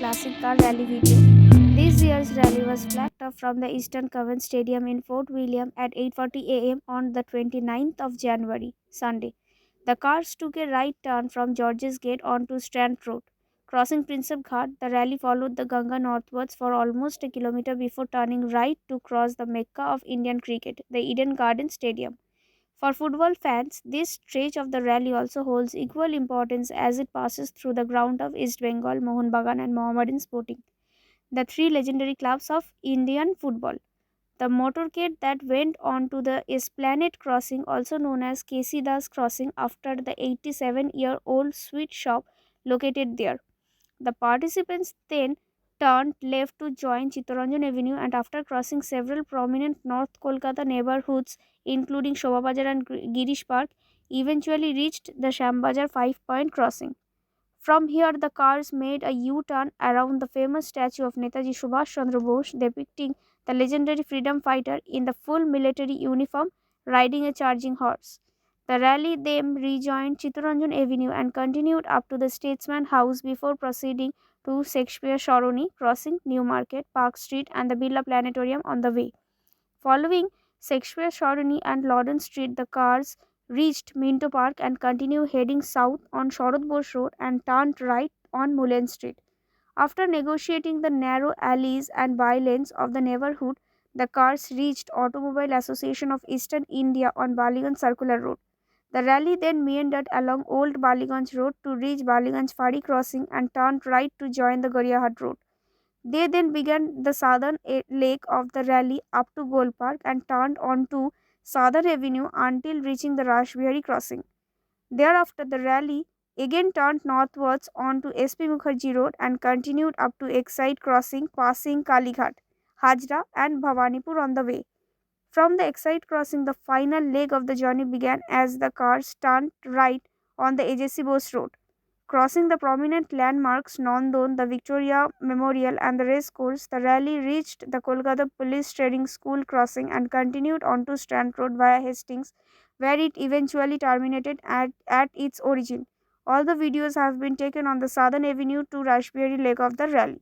classic car rally video. This year's rally was flagged off from the Eastern Covent Stadium in Fort William at 8:40 a.m. on the 29th of January, Sunday. The cars took a right turn from George's Gate onto Strand Road. Crossing Prinsep Ghat, the rally followed the Ganga northwards for almost a kilometer before turning right to cross the Mecca of Indian cricket, the Eden Garden Stadium. For football fans, this stretch of the rally also holds equal importance as it passes through the ground of East Bengal, Mohun Bagan, and Mohammedan Sporting, the three legendary clubs of Indian football. The motorcade that went on to the Esplanade Crossing, also known as KC Das Crossing, after the 87-year-old sweet shop located there. The participants then turned left to join Chittaranjan Avenue and after crossing several prominent North Kolkata neighborhoods including Shobha Bazar and Girish Park, eventually reached the Shambazar 5-point crossing. From here, the cars made a U-turn around the famous statue of Netaji Subhash Chandra Bose depicting the legendary freedom fighter in the full military uniform riding a charging horse. The rally then rejoined Chittaranjan Avenue and continued up to the Statesman House before proceeding to Shakespeare Saroni, crossing Newmarket, Park Street and the Birla Planetarium on the way. Following Shakespeare Saroni and Loudon Street, the cars reached Minto Park and continued heading south on Sharad Bose Road and turned right on Mullen Street. After negotiating the narrow alleys and by-lanes of the neighborhood, the cars reached Automobile Association of Eastern India on Baliganj Circular Road. The rally then meandered along Old Baliganj Road to reach Baliganj Fari Crossing and turned right to join the Gariahat Road. They then began the southern leg of the rally up to Golpark and turned onto Southern Avenue until reaching the Rashbehari crossing. Thereafter, the rally again turned northwards onto SP Mukherjee Road and continued up to Exide crossing, passing Kalighat, Hajra and Bhavanipur on the way. From the Exide crossing, the final leg of the journey began as the cars turned right on the AJC Bose Road. Crossing the prominent landmarks Nandon, the Victoria Memorial and the race course, the rally reached the Kolkata Police Training School crossing and continued onto Strand Road via Hastings, where it eventually terminated at its origin. All the videos have been taken on the Southern Avenue to Rashbehari leg of the rally.